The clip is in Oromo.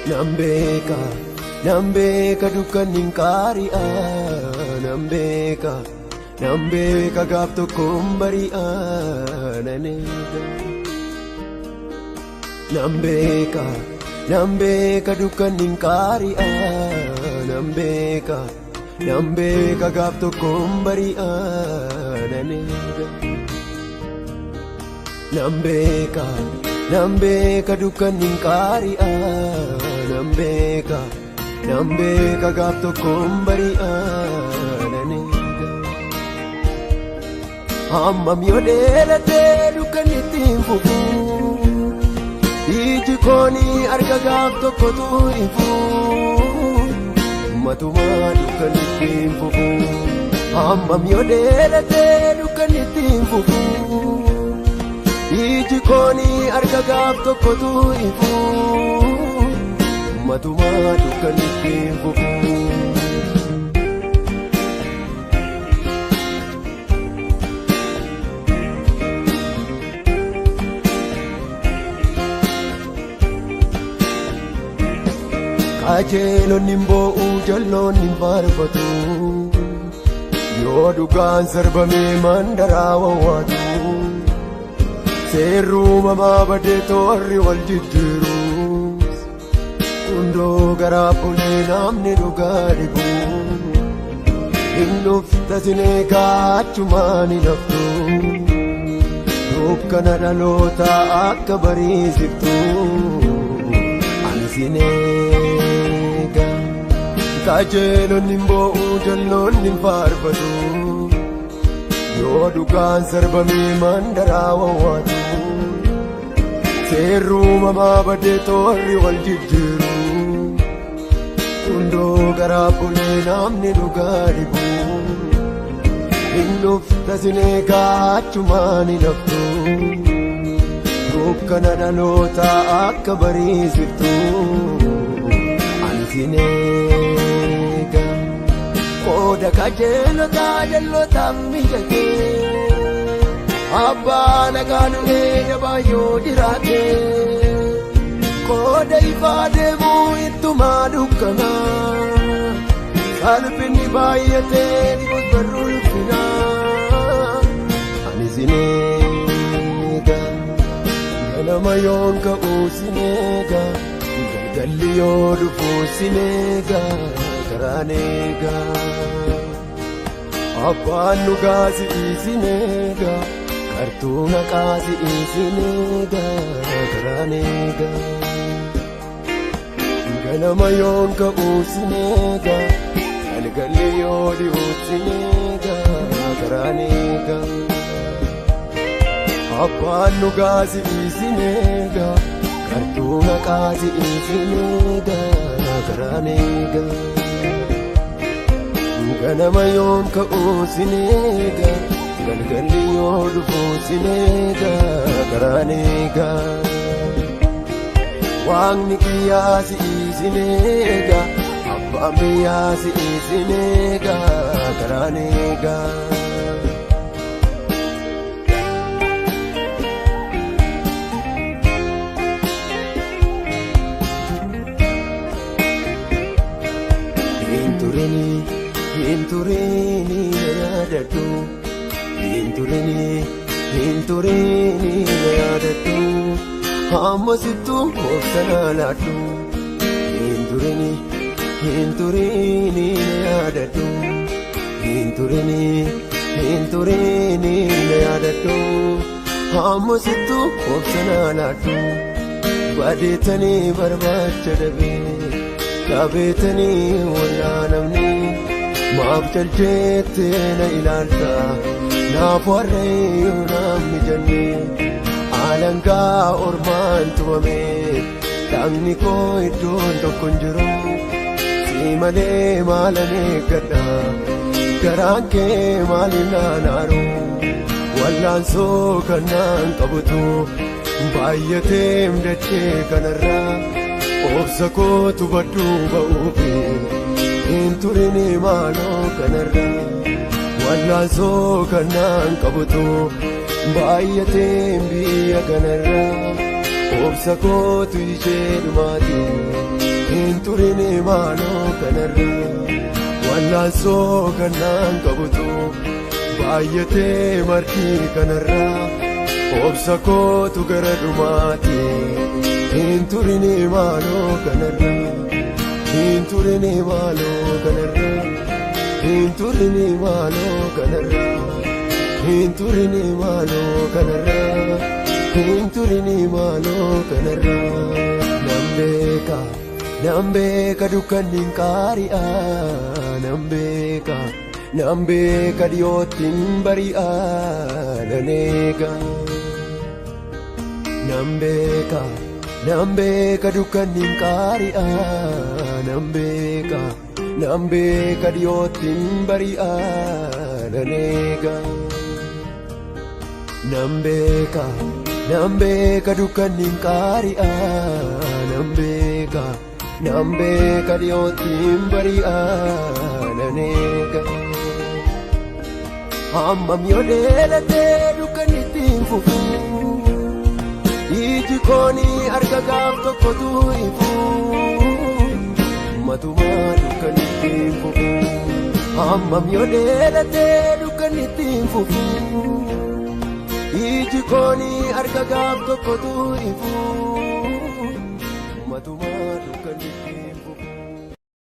Nambeka, Nambeka dukkanin kari'a. Nambeka, Nambeka gaaf tokkoon bari'a. Nanega. Nambeka, Nambeka dukkanin kari'a. Nambeka, Nambeka gaaf tokkoon bari'a. Nanega. Nambeka, Nambeka dukkanin kari'a. Nambeka, Nambeka gaaf tokkoon bari'a. Nanega. Hammam yoo dheeratee dukkanitti hin fufu. Iji koonii arga gaaf tokkotu hin fufu. Matumaa dukkanitti hin fufu. Hammam yoo dheeratee dukkanitti hin fufu. Iji koonii arga gaaf tokkotu hin fufu. Matumaa dukkanitti hin fufu. Qajeelonni hin boo'u jalloonni hin faarfatu. Yoo dhugaan sarbamee mandaraa wawwaatu. Seerruu mamaa badee toorri wal jijjiiru. Hundoo garaa bulee namni dhugaa dhibu. Hin dhufta sineegaa achumaan hin haftu. Dukkana dhalootaa akka bariisiftu. Ani sineega. Qajeelonni hin boo'u jalloonni hin faarfatu. Yoo dhugaan sarbamee mandaraa wawwaatu. Seerruu mamaa badee toorri wal jijjiiru. Hundoo garaa bulee namni dhugaa dhibu. Hin dhufta sineegaa achumaan hin haftu. Dukkana dhalootaa akka bariisiftu. Ani sineega. Qooda qajeelotaa jallootaaf mijaatee. Abbaa nagaa dhufee jabaa yoo jiraate. Qooda ifaa deemuu ittumaa dukkanaa. Salphinni baay'atee dhibus barruu ulfinaa. Ani sineega. Ganama yoon ka'uu sineega. Galgalli yoo dhufuu sineega. Karaaneega. Abbaan dhugaa si'ii sineega. Kartuuna qaasi'ii sineega. Karaaneega. Ganama yoon ka'uu sineega. Galgalli yoo dhi'uu sineega. Karaaneega. Abbaan dhugaa si'ii sineega. Kartuuna qaasi'ii sineega. Karaaneega. Ganama yoon ka'uu sineega. Galgalli yoo dhufuu sineega. Karaaneega. Waaqni kiyyaa si'ii sineega. Abbaan biyyaa si'ii sineega. Karaaneega. Hin turini na yaadadhu. Hin turini na yaadadhu. Amma sittuu obsana laadhu. Hin turini na yaadadhu. Hin turini na yaadadhu. Amma sittuu obsana laadhu. Badeetanii barbaacha dhabee. Dhabeetanii wallaanamni. Maaf jaljeettee na ilaalta. Naaf warree namni jennee. Alangaa ormaan tumame. Dhagni koo iddoon tokko hin jiru. Si malee maalan eeggadha. Garaan kee maaliin naanaaru. Wallaansoo kannaan qabutu. Baay'atee dachee kanarraa. Obsa kootu badduu ba'uufi. Hin turini maaloo kanarraa. Wallaansoo kannaan qabutu. Baay'atee biyya kanarraa. Obsa kootu ishee dhumaati. turine maaloo kanarra wallaansoo kannaan qabutu baay'atee martii kanarra obsa kootu gara dhumaati hin turine maaloo kanarra hin turine maaloo kanarra hin turine maaloo kanarra hin turine maaloo kanarra hin turine maaloo kanarra Nambeka dukkanin qaari'a Nambeka dhiyootin bari'a naneega Nambeka dukkanin qaari'a Nambeka dhiyootin bari'a naneega Nambeka dukkanin qaari'a Nambeka dhiyootin bari'a naneega Hammam yoo dheeratee dukkanittiin fufu iji koonii arga gaaf tokkotu ifu matumaa dukkanittiin fufu Hammam yoo dheeratee dukkanittiin fufu iji koonii arga gaaf tokkotu ifu matumaa dukkanittiin